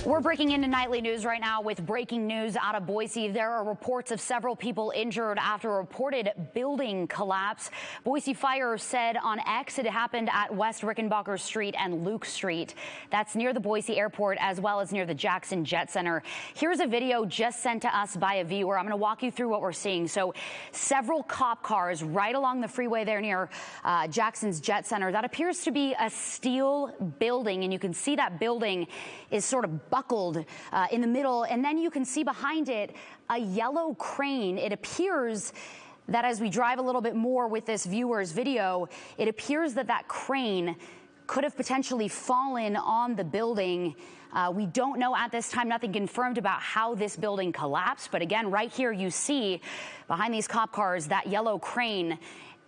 We're breaking into nightly news right now with breaking news out of Boise. There are reports of several people injured after a reported building collapse. Boise Fire said on X it happened at West Rickenbacker Street and Luke Street. That's near the Boise airport as well as near the Jackson Jet Center. Here's a video just sent to us by a viewer. I'm going to walk you through what we're seeing. So several cop cars right along the freeway there near Jackson's Jet Center. That appears to be a steel building, and you can see that building is sort of buckled in the middle, and then you can see behind it a yellow crane. It appears that as we drive a little bit more with this viewer's video, it appears that that crane could have potentially fallen on the building. We don't know at this time, nothing confirmed about how this building collapsed, but again, right here you see behind these cop cars that yellow crane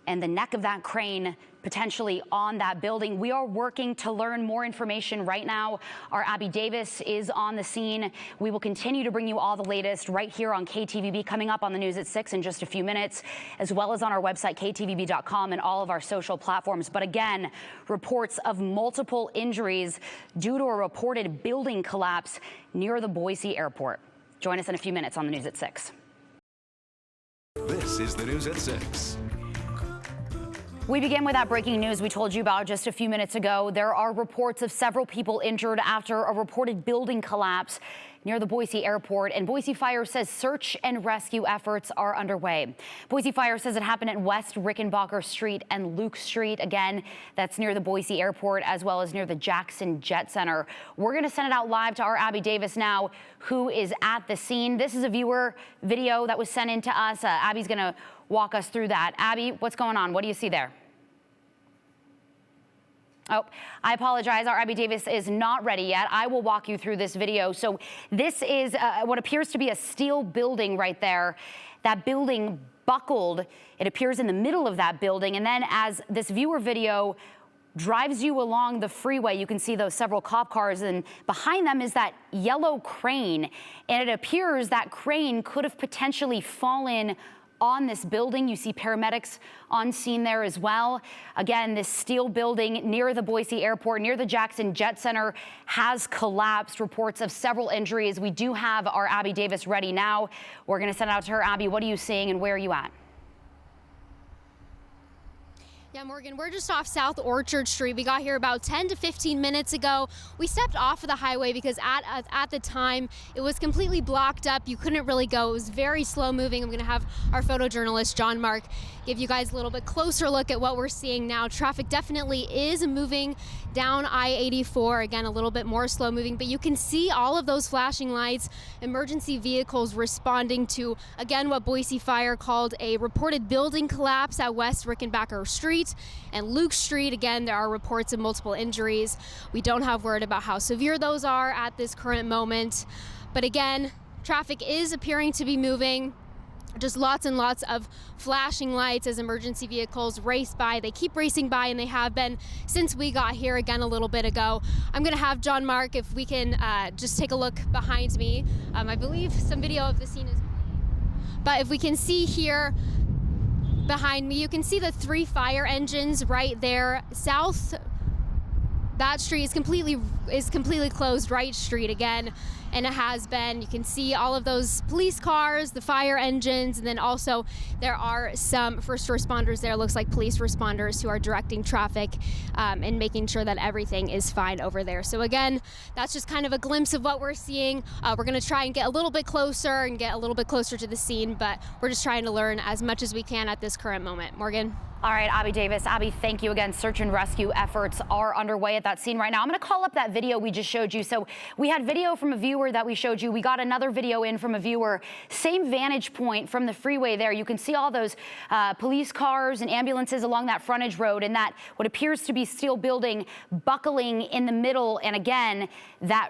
and the neck of that crane potentially on that building. We are working to learn more information right now. Our Abby Davis is on the scene. We will continue to bring you all the latest right here on KTVB, coming up on the news at 6 in just a few minutes, as well as on our website, ktvb.com, and all of our social platforms. But again, reports of multiple injuries due to a reported building collapse near the Boise airport. Join us in a few minutes on the news at 6. This is the news at 6. We begin with that breaking news we told you about just a few minutes ago. There are reports of several people injured after a reported building collapse near the Boise airport, and Boise Fire says search and rescue efforts are underway. Boise Fire says it happened at West Rickenbacker Street and Luke Street. Again, that's near the Boise airport as well as near the Jackson Jet Center. We're going to send it out live to our Abby Davis now, who is at the scene. This is a viewer video that was sent in to us. Abby's going to walk us through that. Abby, what's going on? What do you see there? Oh, I apologize. Our Abby Davis is not ready yet. I will walk you through this video. So this is what appears to be a steel building right there. That building buckled. It appears in the middle of that building. And then as this viewer video drives you along the freeway, you can see those several cop cars, and behind them is that yellow crane. And it appears that crane could have potentially fallen on this building. You see paramedics on scene there as well. Again, this steel building near the Boise airport, near the Jackson Jet Center, has collapsed. Reports of several injuries. We do have our Abby Davis ready now. We're going to send it out to her. Abby, what are you seeing and where are you at? Yeah, Morgan, we're just off South Orchard Street. We got here about 10 to 15 minutes ago. We stepped off of the highway because at the time it was completely blocked up. You couldn't really go. It was very slow moving. I'm going to have our photojournalist John Mark give you guys a little bit closer look at what we're seeing now. Traffic definitely is moving down I-84. Again, a little bit more slow moving, but you can see all of those flashing lights, emergency vehicles responding to, again, what Boise Fire called a reported building collapse at West Rickenbacker Street and Luke Street. Again, there are reports of multiple injuries. We don't have word about how severe those are at this current moment. But again, traffic is appearing to be moving. Just lots and lots of flashing lights as emergency vehicles race by. They keep racing by, and they have been since we got here again a little bit ago. I'm going to have John Mark, if we can just take a look behind me. I believe some video of the scene is playing. But if we can see here behind me, you can see the 3 fire engines right there. South, that street is completely closed. Right street again, and it has been. You can see all of those police cars, the fire engines, and then also there are some first responders there. Looks like police responders who are directing traffic and making sure that everything is fine over there. So again, that's just kind of a glimpse of what we're seeing. We're going to try and get a little bit closer to the scene, but we're just trying to learn as much as we can at this current moment. Morgan? All right, Abby Davis. Abby, thank you again. Search and rescue efforts are underway at that scene right now. I'm going to call up that video we just showed you. So we had video from a viewer that we showed you. We got another video in from a viewer. Same vantage point from the freeway there. You can see all those police cars and ambulances along that frontage road, and that what appears to be steel building buckling in the middle. And again, that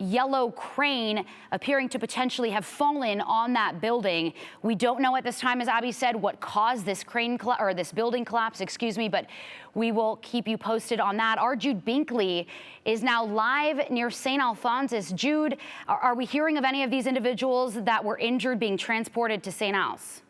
yellow crane appearing to potentially have fallen on that building. We don't know at this time, as Abby said, what caused this this building collapse, but we will keep you posted on that. Our Jude Binkley is now live near St. Alphonsus. Jude, are we hearing of any of these individuals that were injured being transported to St. Al's?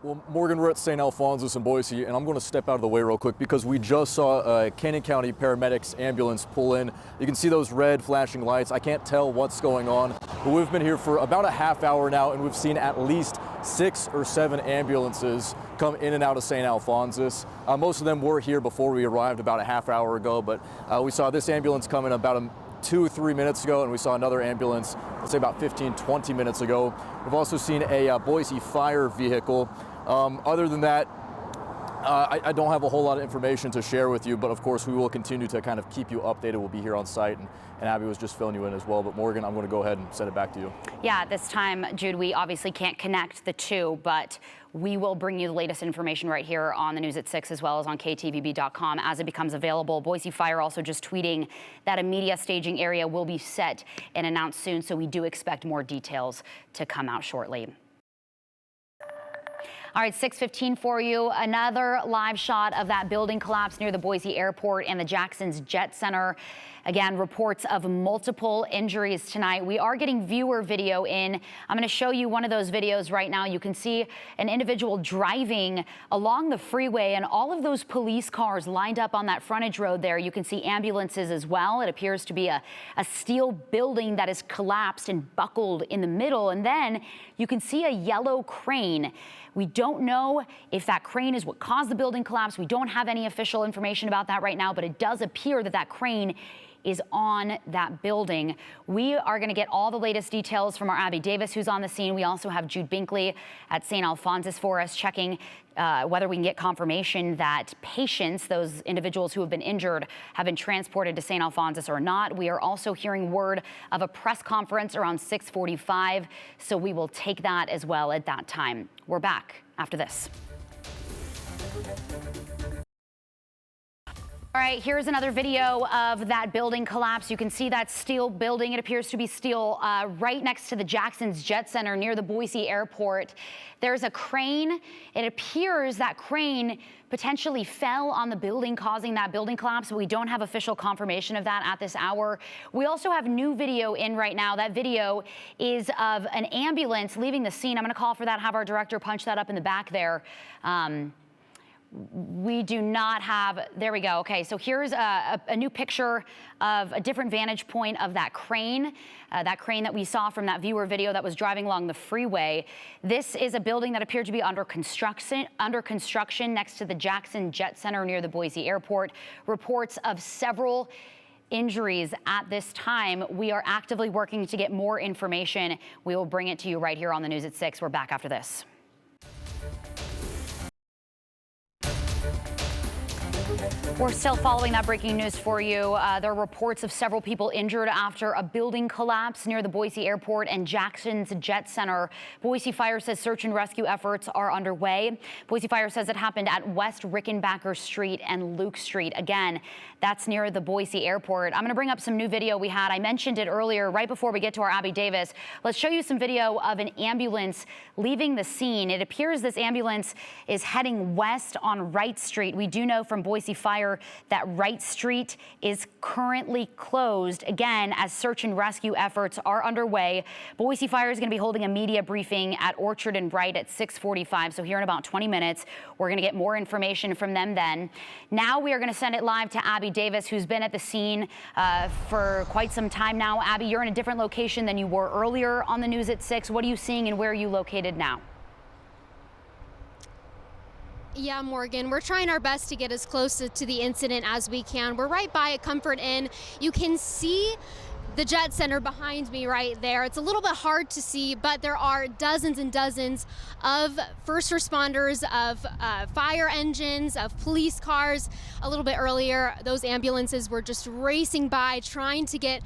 Well, Morgan, we're at St. Alphonsus in Boise, and I'm going to step out of the way real quick because we just saw a Canyon County paramedics ambulance pull in. You can see those red flashing lights. I can't tell what's going on, but we've been here for about a half hour now, and we've seen at least 6 or 7 ambulances come in and out of St. Alphonsus. Most of them were here before we arrived about a half hour ago, but we saw this ambulance come in about 2 or 3 minutes ago, and we saw another ambulance, let's say about 15-20 minutes ago. We've also seen a Boise fire vehicle. Other than that, I don't have a whole lot of information to share with you, but of course we will continue to kind of keep you updated. We'll be here on site, and Abby was just filling you in as well. But Morgan, I'm going to go ahead and send it back to you. Yeah, at this time, Jude, we obviously can't connect the two, but we will bring you the latest information right here on the News at 6 as well as on KTVB.com as it becomes available. Boise Fire also just tweeting that a media staging area will be set and announced soon, so we do expect more details to come out shortly. All right, 6:15 for you. Another live shot of that building collapse near the Boise airport and the Jackson's Jet Center. Again, reports of multiple injuries tonight. We are getting viewer video in. I'm going to show you one of those videos right now. You can see an individual driving along the freeway and all of those police cars lined up on that frontage road there. You can see ambulances as well. It appears to be a steel building that is collapsed and buckled in the middle. And then you can see a yellow crane. We don't know if that crane is what caused the building collapse. We don't have any official information about that right now, but it does appear that that crane is on that building. We are going to get all the latest details from our Abby Davis, who's on the scene. We also have Jude Binkley at St. Alphonsus for us, checking whether we can get confirmation that patients, those individuals who have been injured, have been transported to St. Alphonsus or not. We are also hearing word of a press conference around 6:45, so we will take that as well at that time. We're back after this. All right, here's another video of that building collapse. You can see that steel building. It appears to be steel right next to the Jackson's Jet Center near the Boise airport. There's a crane. It appears that crane potentially fell on the building, causing that building collapse. We don't have official confirmation of that at this hour. We also have new video in right now. That video is of an ambulance leaving the scene. I'm going to call for that, have our director punch that up in the back there. We do not have, there we go. Okay, so here's a new picture of a different vantage point of that crane that we saw from that viewer video that was driving along the freeway. This is a building that appeared to be under construction next to the Jackson Jet Center near the Boise airport. Reports of several injuries at this time. We are actively working to get more information. We will bring it to you right here on the News at 6. We're back after this. We're still following that breaking news for you. There are reports of several people injured after a building collapse near the Boise airport and Jackson's Jet Center. Boise Fire says search and rescue efforts are underway. Boise Fire says it happened at West Rickenbacker Street and Luke Street. Again, that's near the Boise airport. I'm going to bring up some new video we had. I mentioned it earlier right before we get to our Abby Davis. Let's show you some video of an ambulance leaving the scene. It appears this ambulance is heading west on Wright Street. We do know from Boise Fire that Wright Street is currently closed, again, as search and rescue efforts are underway. Boise Fire is going to be holding a media briefing at Orchard and Wright at 6:45, so here in about 20 minutes. We're going to get more information from them then. Now we are going to send it live to Abby Davis, who's been at the scene for quite some time now. Abby, you're in a different location than you were earlier on the News at 6. What are you seeing and where are you located now? Yeah, Morgan, we're trying our best to get as close to the incident as we can. We're right by a Comfort Inn. You can see the Jet Center behind me right there. It's a little bit hard to see, but there are dozens and dozens of first responders, of fire engines, of police cars. A little bit earlier, those ambulances were just racing by, trying to get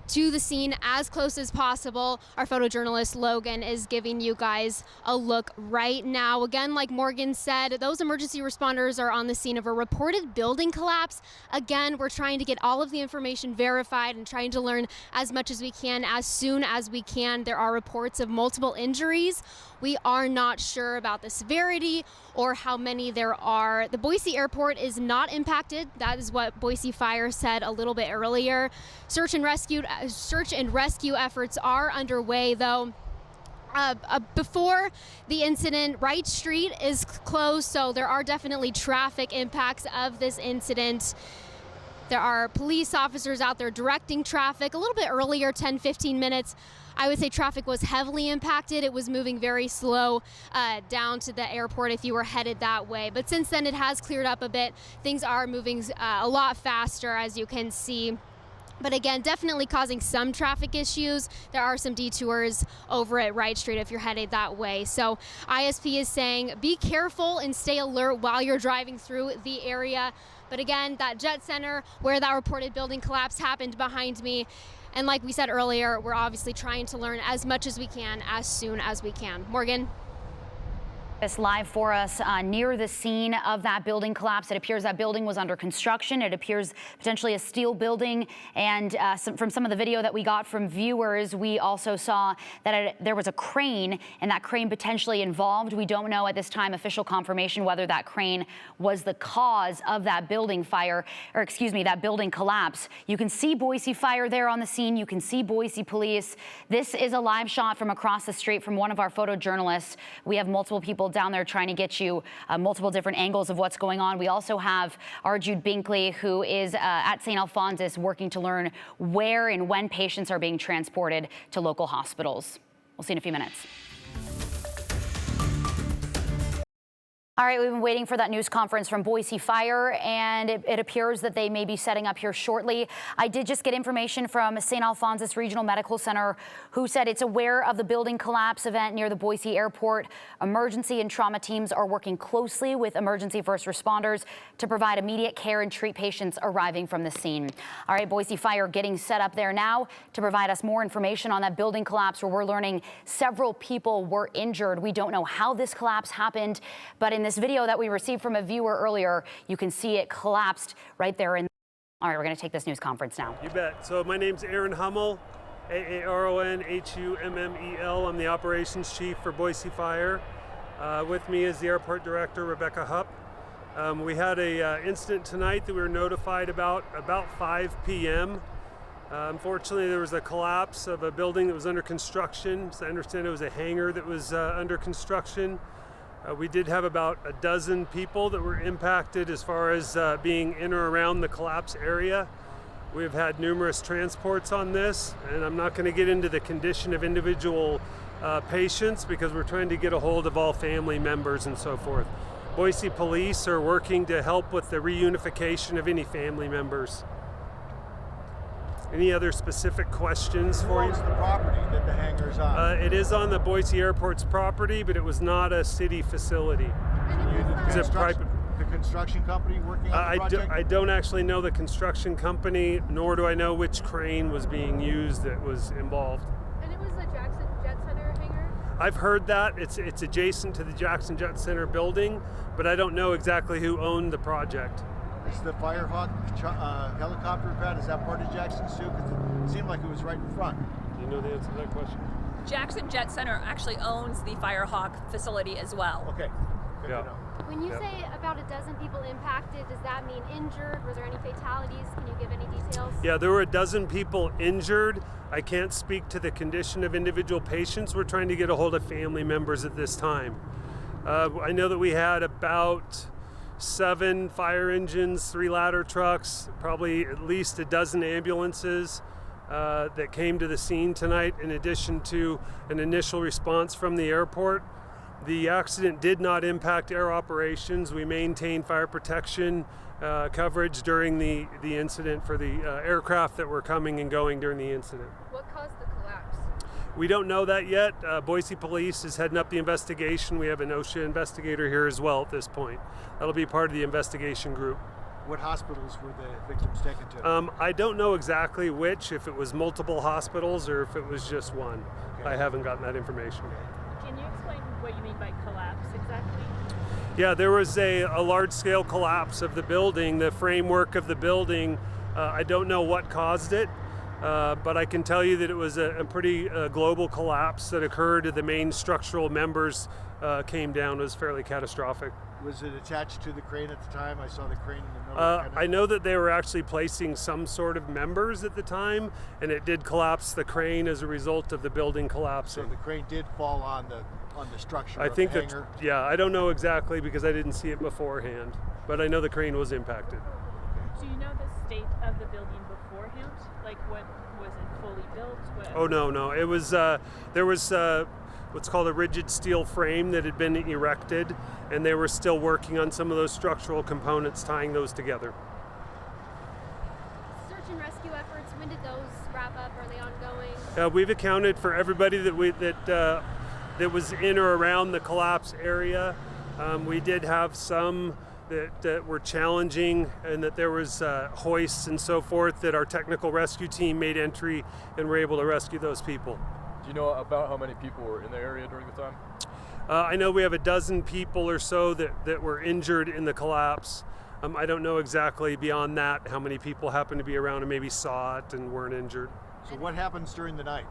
to the scene as close as possible. Our photojournalist Logan is giving you guys a look right now. Again, like Morgan said, those emergency responders are on the scene of a reported building collapse. Again, we're trying to get all of the information verified and trying to learn as much as we can as soon as we can. There are reports of multiple injuries. We are not sure about the severity or how many there are. The Boise airport is not impacted. That is what Boise Fire said a little bit earlier. Search and rescue efforts are underway, though. Before the incident, Wright Street is closed, so there are definitely traffic impacts of this incident. There are police officers out there directing traffic. A little bit earlier, 10-15 minutes, I would say traffic was heavily impacted. It was moving very slow down to the airport if you were headed that way. But since then, it has cleared up a bit. Things are moving a lot faster, as you can see. But again, definitely causing some traffic issues. There are some detours over at Wright Street if you're headed that way. So ISP is saying be careful and stay alert while you're driving through the area. But again, that Jet Center where that reported building collapse happened behind me. And like we said earlier, we're obviously trying to learn as much as we can as soon as we can. Morgan? This live for us near the scene of that building collapse. It appears that building was under construction. It appears potentially a steel building. And from some of the video that we got from viewers, we also saw that there was a crane, and that crane potentially involved. We don't know at this time official confirmation whether that crane was the cause of that building fire, or excuse me, that building collapse. You can see Boise Fire there on the scene. You can see Boise Police. This is a live shot from across the street from one of our photojournalists. We have multiple people down there trying to get you multiple different angles of what's going on. We also have our Jude Binkley, who is at St. Alphonsus, working to learn where and when patients are being transported to local hospitals. We'll see in a few minutes. All right, we've been waiting for that news conference from Boise Fire, and it appears that they may be setting up here shortly. I did just get information from St. Alphonsus Regional Medical Center, who said it's aware of the building collapse event near the Boise airport. Emergency and trauma teams are working closely with emergency first responders to provide immediate care and treat patients arriving from the scene. All right, Boise Fire getting set up there now to provide us more information on that building collapse, where we're learning several people were injured. We don't know how this collapse happened, but in this video that we received from a viewer earlier, you can see it collapsed right there. All right, we're going to take this news conference now. You bet. So my name's Aaron Hummel, Aaronhummel. I'm the operations chief for Boise Fire. With me is the airport director, Rebecca Hupp. We had a incident tonight that we were notified about 5 p.m. Unfortunately, there was a collapse of a building that was under construction. So I understand it was a hangar that was under construction. We did have about a dozen people that were impacted as far as being in or around the collapse area. We've had numerous transports on this, and I'm not going to get into the condition of individual patients because we're trying to get a hold of all family members and so forth. Boise Police are working to help with the reunification of any family members. Any other specific questions for you? Who owns the property that the hangar's on? It is on the Boise Airport's property, but it was not a city facility. The construction company working on the project? I don't actually know the construction company, nor do I know which crane was being used that was involved. And it was the Jackson Jet Center hangar? I've heard that. It's adjacent to the Jackson Jet Center building, but I don't know exactly who owned the project. Is the Firehawk helicopter pad, is that part of Jackson's too? Because it seemed like it was right in front. Do you know the answer to that question? Jackson Jet Center actually owns the Firehawk facility as well. Okay, good to know. When you say about a dozen people impacted, does that mean injured? Were there any fatalities? Can you give any details? Yeah, there were a dozen people injured. I can't speak to the condition of individual patients. We're trying to get a hold of family members at this time. I know that we had about 7 fire engines, 3 ladder trucks, probably at least a dozen ambulances that came to the scene tonight, in addition to an initial response from the airport. The accident did not impact air operations. We maintained fire protection coverage during the incident for the aircraft that were coming and going during the incident. What caused the collapse? We don't know that yet. Boise Police is heading up the investigation. We have an OSHA investigator here as well at this point. That'll be part of the investigation group. What hospitals were the victims taken to? I don't know exactly which, if it was multiple hospitals or if it was just one. Okay. I haven't gotten that information. Can you explain what you mean by collapse exactly? Yeah, there was a large-scale collapse of the building, the framework of the building. I don't know what caused it. But I can tell you that it was a pretty global collapse that occurred. The main structural members came down. It was fairly catastrophic. Was it attached to the crane at the time? I saw the crane in the middle. I know that they were actually placing some sort of members at the time, and it did collapse the crane as a result of the building collapsing. So the crane did fall on the structure. I think the that, hangar. yeah, I don't know exactly because I didn't see it beforehand, but I know the crane was impacted. Do you know the state of the building beforehand? Like, what was it fully built? Oh no, it was there was what's called a rigid steel frame that had been erected, and they were still working on some of those structural components, tying those together. Search and rescue efforts, when did those wrap up? Are they ongoing? We've accounted for everybody that was in or around the collapse area. We did have some that were challenging, and that there was hoists and so forth that our technical rescue team made entry and were able to rescue those people. Do you know about how many people were in the area during the time? I know we have a dozen people or so that were injured in the collapse. I don't know exactly beyond that how many people happened to be around and maybe saw it and weren't injured. So what happens during the night?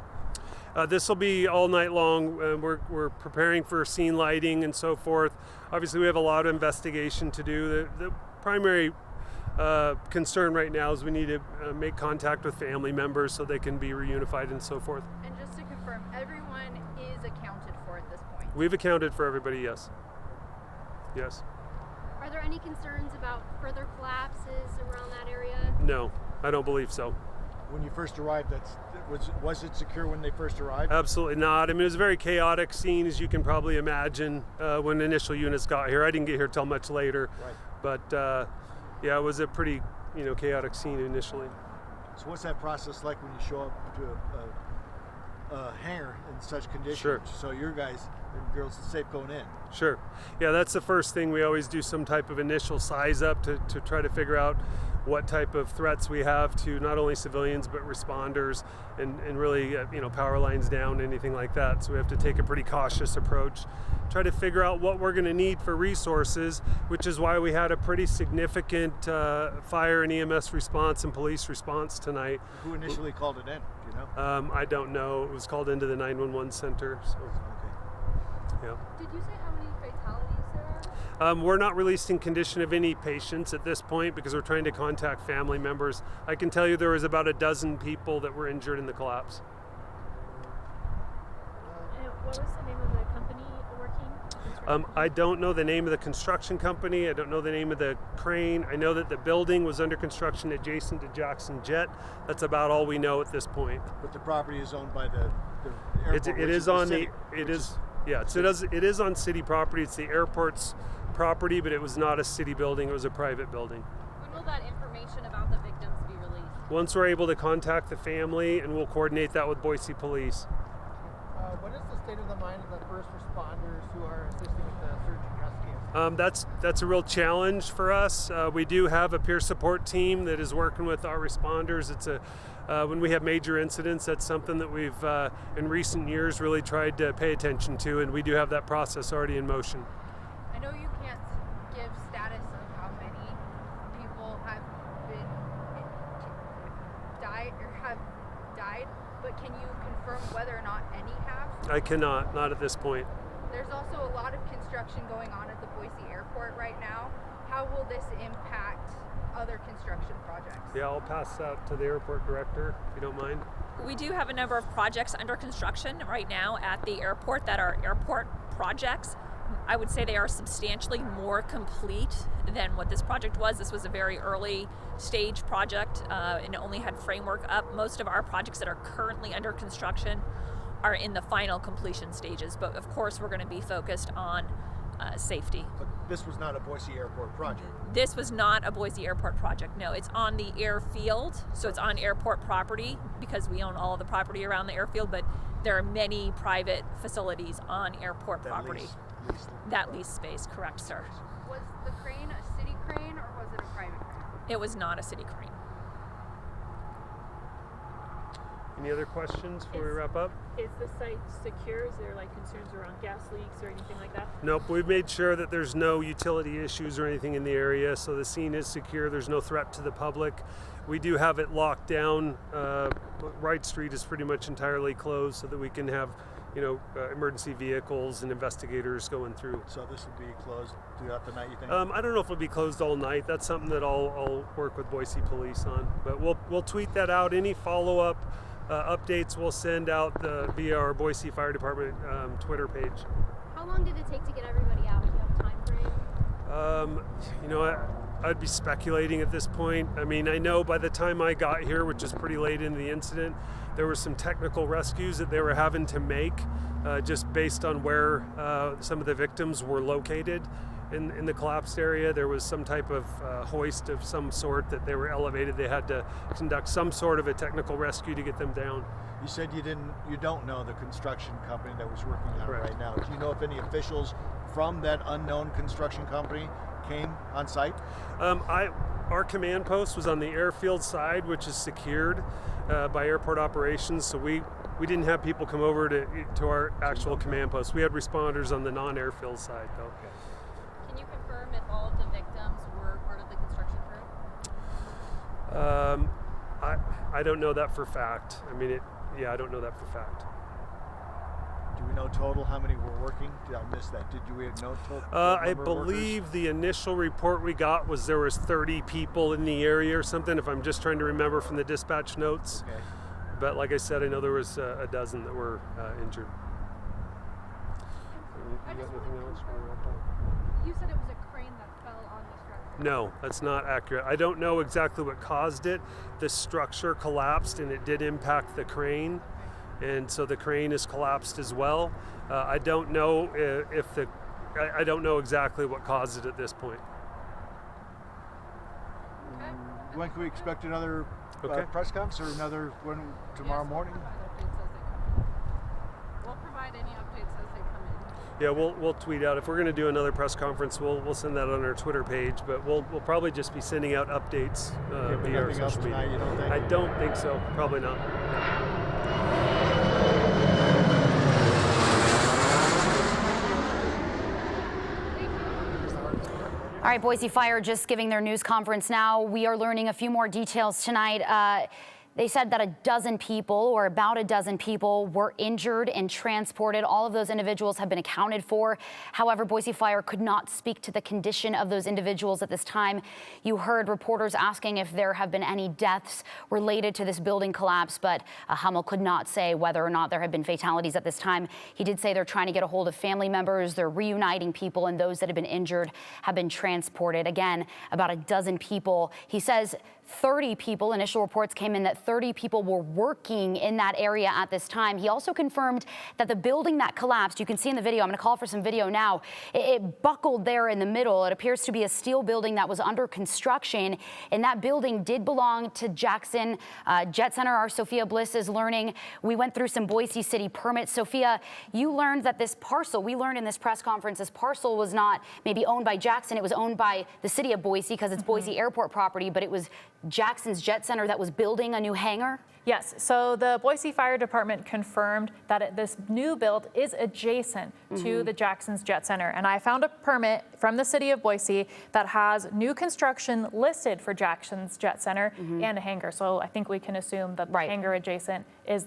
This will be all night long. We're preparing for scene lighting and so forth. Obviously, we have a lot of investigation to do. The primary concern right now is we need to make contact with family members so they can be reunified and so forth. And just to confirm, everyone is accounted for at this point? We've accounted for everybody, yes. Yes. Are there any concerns about further collapses around that area? No, I don't believe so. When you first arrived, was it secure when they first arrived? Absolutely not. I mean, it was a very chaotic scene, as you can probably imagine, when initial units got here. I didn't get here till much later, right. But yeah, it was a pretty chaotic scene initially. So what's that process like when you show up to a hangar in such conditions? Sure. So your guys and girls are safe going in? Sure. Yeah, that's the first thing. We always do some type of initial size up to try to figure out what type of threats we have to not only civilians but responders, and really power lines down, anything like that. So we have to take a pretty cautious approach, try to figure out what we're going to need for resources, which is why we had a pretty significant fire and EMS response and police response tonight. Who initially called it in? Do you know? I don't know. It was called into the 911 center. So. Okay. Yeah. Did you say how many fatalities there are? We're not releasing condition of any patients at this point because we're trying to contact family members. I can tell you there was about a dozen people that were injured in the collapse. What was the name of the company working? I don't know the name of the construction company. I don't know the name of the crane. I know that the building was under construction adjacent to Jackson Jet. That's about all we know at this point. But the property is owned by the airport. It is on the. It is. Yeah, it is on city property. It's the airport's property, but it was not a city building. It was a private building. When will that information about the victims be released? Once we're able to contact the family, and we'll coordinate that with Boise Police. What is the state of the mind of the first responders who are assisting with the search and rescue? That's a real challenge for us. We do have a peer support team that is working with our responders. It's when we have major incidents, that's something that we've in recent years really tried to pay attention to, and we do have that process already in motion. I know you can't give status of how many people have been died, but can you confirm whether or not any have? I cannot, not at this point. There's also a lot of construction going on at the Boise airport right now. How will this impact other construction projects? Yeah, I'll pass that to the airport director, if you don't mind. We do have a number of projects under construction right now at the airport that are airport projects. I would say they are substantially more complete than what this project was. This was a very early stage project and it only had framework up. Most of our projects that are currently under construction are in the final completion stages, but of course we're going to be focused on safety. But this was not a Boise Airport project? This was not a Boise Airport project, no. It's on the airfield, so it's on airport property because we own all of the property around the airfield, but there are many private facilities on airport property. That lease space, correct, sir. Was the crane a city crane or was it a private crane? It was not a city crane. Any other questions before we wrap up? Is the site secure? Is there concerns around gas leaks or anything like that? Nope, we've made sure that there's no utility issues or anything in the area, so the scene is secure. There's no threat to the public. We do have it locked down. Wright Street is pretty much entirely closed so that we can have emergency vehicles and investigators going through. So this will be closed throughout the night, you think? I don't know if it'll be closed all night. That's something that I'll work with Boise Police on. But we'll tweet that out. Any follow-up updates we'll send out via our Boise Fire Department Twitter page. How long did it take to get everybody out? Do you have a time frame? I'd be speculating at this point. I mean, I know by the time I got here, which is pretty late in the incident, there were some technical rescues that they were having to make just based on where some of the victims were located in the collapsed area. There was some type of hoist of some sort that they were elevated. They had to conduct some sort of a technical rescue to get them down. You said you don't know the construction company that was working on it right now. Do you know if any officials from that unknown construction company came on site? Our command post was on the airfield side, which is secured by airport operations. So we didn't have people come over to our actual command post. We had responders on the non-airfield side, though. Okay. Can you confirm if all of the victims were part of the construction crew? I don't know that for fact. I mean, I don't know that for fact. Do we know total how many were working? Did I miss that? Did we know total? I believe the initial report we got was there was 30 people in the area or something, if I'm just trying to remember from the dispatch notes. Okay. But like I said, I know there was a dozen that were injured. You said it was a crane that fell on the structure. No, that's not accurate. I don't know exactly what caused it. The structure collapsed and it did impact the crane. And so the crane is collapsed as well. I don't know I don't know exactly what caused it at this point. Okay. When can we expect another press conference or another one tomorrow morning? We'll provide any updates as they come in. Yeah, we'll tweet out if we're going to do another press conference. We'll send that on our Twitter page, but we'll probably just be sending out updates via our social media. Tonight, you don't think? I don't think so. Probably not. All right, Boise Fire just giving their news conference now. We are learning a few more details tonight. They said that a dozen people, or about a dozen people, were injured and transported. All of those individuals have been accounted for. However, Boise Fire could not speak to the condition of those individuals at this time. You heard reporters asking if there have been any deaths related to this building collapse, but Hummel could not say whether or not there have been fatalities at this time. He did say they're trying to get a hold of family members. They're reuniting people, and those that have been injured have been transported. Again, about a dozen people. He says 30 people, initial reports came in that 30 people were working in that area at this time. He also confirmed that the building that collapsed, you can see in the video, I'm going to call for some video now, it buckled there in the middle. It appears to be a steel building that was under construction, and that building did belong to Jackson Jet Center. Our Sophia Bliss is learning. We went through some Boise City permits. Sophia, you learned that this parcel, we learned in this press conference, this parcel was not maybe owned by Jackson, it was owned by the city of Boise because it's Boise Airport property, but it was Jackson's Jet Center that was building a new hangar? Yes, so the Boise Fire Department confirmed that this new build is adjacent to the Jackson's Jet Center. And I found a permit from the city of Boise that has new construction listed for Jackson's Jet Center and a hangar. So I think we can assume that the hangar adjacent is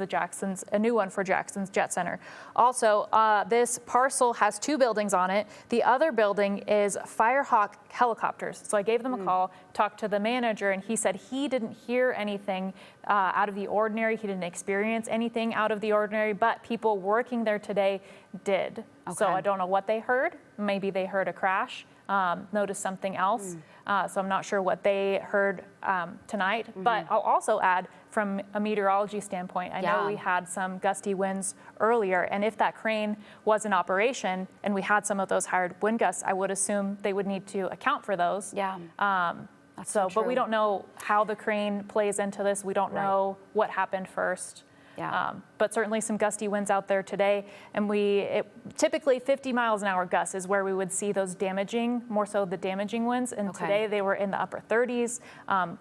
a new one for Jackson's Jet Center. Also, this parcel has two buildings on it. The other building is Firehawk helicopters. So I gave them a call, talked to the manager, and he said he didn't hear anything out of the ordinary. He didn't experience anything out of the ordinary, but people working there today did. Okay. So I don't know what they heard. Maybe they heard a crash, noticed something else. So I'm not sure what they heard tonight. But I'll also add, from a meteorology standpoint, I know we had some gusty winds earlier, and if that crane was in operation and we had some of those higher wind gusts, I would assume they would need to account for those. But we don't know how the crane plays into this. We don't know what happened first. But certainly some gusty winds out there today. And typically 50 miles an hour gusts is where we would see those more so the damaging winds. And today they were in the upper 30s,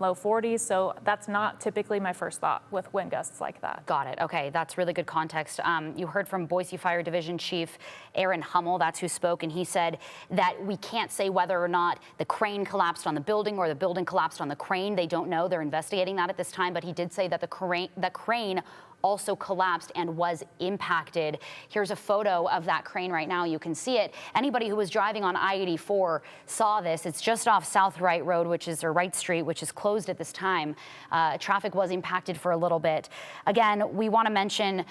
low 40s. So that's not typically my first thought with wind gusts like that. Got it. Okay, that's really good context. You heard from Boise Fire Division Chief Aaron Hummel, that's who spoke, and he said that we can't say whether or not the crane collapsed on the building or the building collapsed on the crane. They don't know. They're investigating that at this time. But he did say that the crane also collapsed collapsed and was impacted. Here's a photo of that crane right now. You can see it. Anybody who was driving on I-84 saw this. It's just off South Wright Road, Wright Street, which is closed at this time. Traffic was impacted for a little bit. Again, we want to mention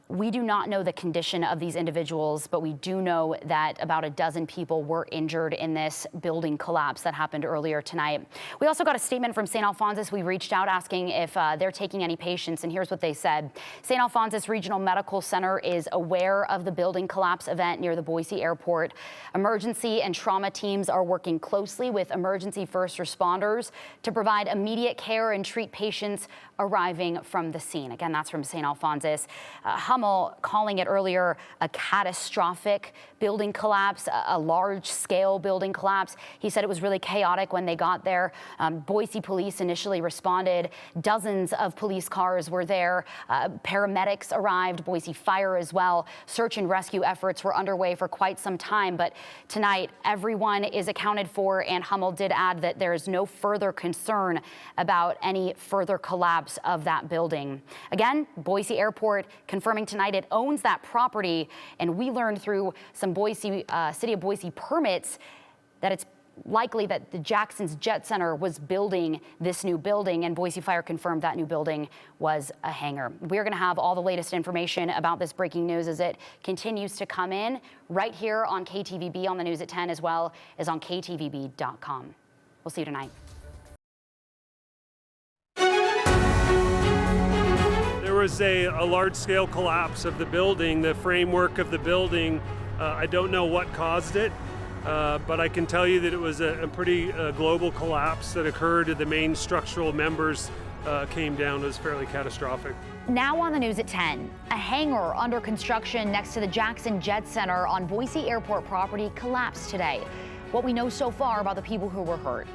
we do not know the condition of these individuals, but we do know that about a dozen people were injured in this building collapse that happened earlier tonight. We also got a statement from St. Alphonsus. We reached out asking if they're taking any patients, and here's what they said. St. Alphonsus Regional Medical Center is aware of the building collapse event near the Boise Airport. Emergency and trauma teams are working closely with emergency first responders to provide immediate care and treat patients arriving from the scene. Again, that's from St. Alphonsus. Hummel calling it earlier a catastrophic building collapse, a large-scale building collapse. He said it was really chaotic when they got there. Boise police initially responded. Dozens of police cars were there. Paramedics arrived, Boise Fire as well. Search and rescue efforts were underway for quite some time, but tonight everyone is accounted for, and Hummel did add that there is no further concern about any further collapse of that building. Again, Boise Airport confirming tonight it owns that property, and we learned through some City of Boise permits that it's likely that the Jackson's Jet Center was building this new building, and Boise Fire confirmed that new building was a hangar. We're going to have all the latest information about this breaking news as it continues to come in right here on KTVB on the news at 10, as well as on KTVB.com. We'll see you tonight. There was a large-scale collapse of the building, the framework of the building. I don't know what caused it, but I can tell you that it was a pretty global collapse that occurred. The main structural members came down. It was fairly catastrophic. Now on the news at 10, a hangar under construction next to the Jackson Jet Center on Boise Airport property collapsed today. What we know so far about the people who were hurt.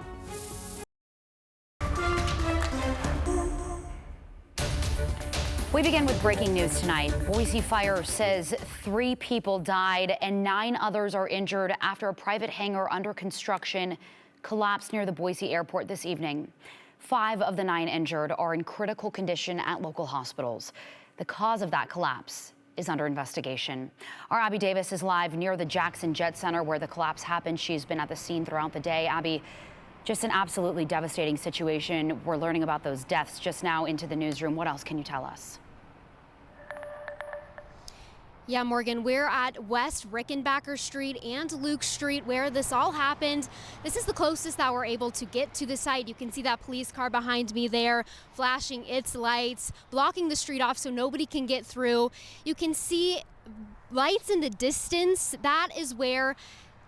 We begin with breaking news tonight. Boise Fire says 3 people died and 9 others are injured after a private hangar under construction collapsed near the Boise Airport this evening. 5 of the 9 injured are in critical condition at local hospitals. The cause of that collapse is under investigation. Our Abby Davis is live near the Jackson Jet Center where the collapse happened. She's been at the scene throughout the day. Abby, just an absolutely devastating situation. We're learning about those deaths just now into the newsroom. What else can you tell us? Yeah, Morgan, we're at West Rickenbacker Street and Luke Street where this all happened. This is the closest that we're able to get to the site. You can see that police car behind me there flashing its lights, blocking the street off so nobody can get through. You can see lights in the distance. That is where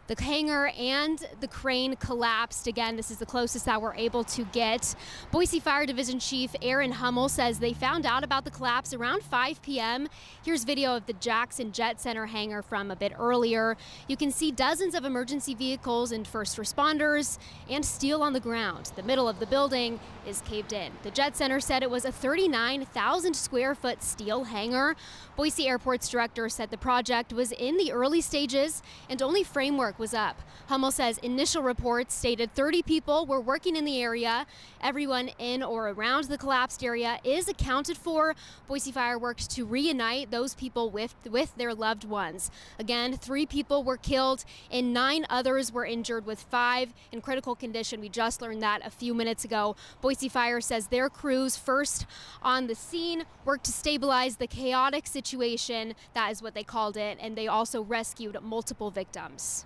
the hangar and the crane collapsed. Again, this is the closest that we're able to get. Boise Fire Division Chief Aaron Hummel says they found out about the collapse around 5 p.m. Here's video of the Jackson Jet Center hangar from a bit earlier. You can see dozens of emergency vehicles and first responders and steel on the ground. The middle of the building is caved in. The Jet Center said it was a 39,000 square foot steel hangar. Boise Airport's director said the project was in the early stages and only framework was up. Hummel says initial reports stated 30 people were working in the area. Everyone in or around the collapsed area is accounted for. Boise Fire worked to reunite those people with their loved ones. Again, 3 people were killed and 9 others were injured, with 5 in critical condition. We just learned that a few minutes ago. Boise Fire says their crews first on the scene worked to stabilize the chaotic situation. That is what they called it, and they also rescued multiple victims.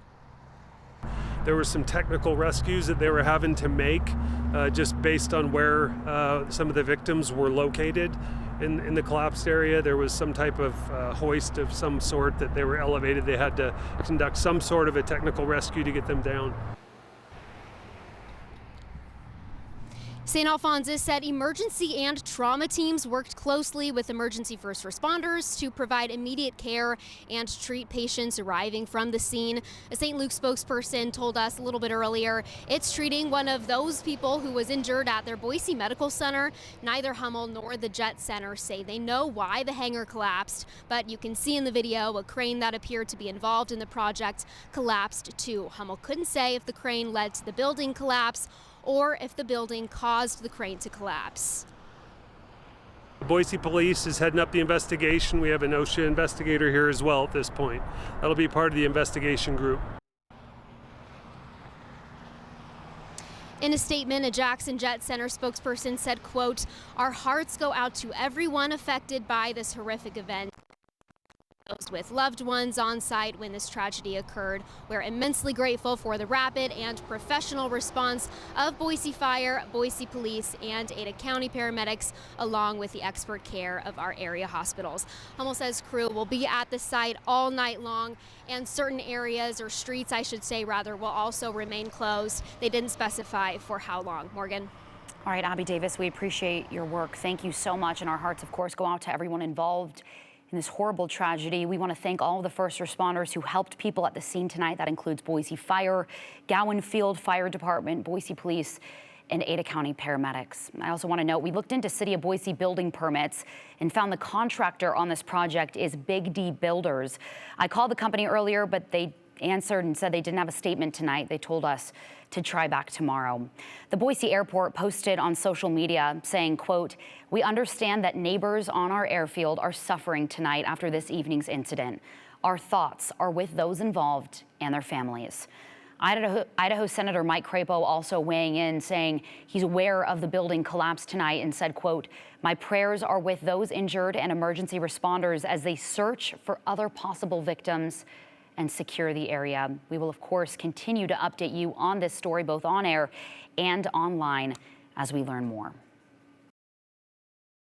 There were some technical rescues that they were having to make just based on where some of the victims were located in the collapsed area. There was some type of hoist of some sort that they were elevated. They had to conduct some sort of a technical rescue to get them down. St. Alphonsus said emergency and trauma teams worked closely with emergency first responders to provide immediate care and treat patients arriving from the scene. A St. Luke spokesperson told us a little bit earlier it's treating one of those people who was injured at their Boise Medical Center. Neither Hummel nor the Jet Center say they know why the hangar collapsed, but you can see in the video a crane that appeared to be involved in the project collapsed too. Hummel couldn't say if the crane led to the building collapse or if the building caused the crane to collapse. Boise Police is heading up the investigation. We have an OSHA investigator here as well at this point. That'll be part of the investigation group. In a statement, a Jackson Jet Center spokesperson said, quote, "Our hearts go out to everyone affected by this horrific event. Those with loved ones on site when this tragedy occurred. We're immensely grateful for the rapid and professional response of Boise Fire, Boise Police, and Ada County paramedics, along with the expert care of our area hospitals." Hummel says crew will be at the site all night long, and certain areas, or streets I should say rather, will also remain closed. They didn't specify for how long. Morgan. All right, Abby Davis, we appreciate your work. Thank you so much. And our hearts, of course, go out to everyone involved in this horrible tragedy. We want to thank all of the first responders who helped people at the scene tonight. That includes Boise Fire, Gowan Field Fire Department, Boise Police, and Ada County paramedics. I also want to note we looked into City of Boise building permits and found the contractor on this project is Big D Builders. I called the company earlier, but they answered and said they didn't have a statement tonight. They told us to try back tomorrow. The Boise airport posted on social media saying, quote, "We understand that neighbors on our airfield are suffering tonight after this evening's incident. Our thoughts are with those involved and their families." Idaho Senator Mike Crapo also weighing in, saying he's aware of the building collapse tonight and said, quote, "My prayers are with those injured and emergency responders as they search for other possible victims and secure the area." We will, of course, continue to update you on this story, both on air and online, as we learn more.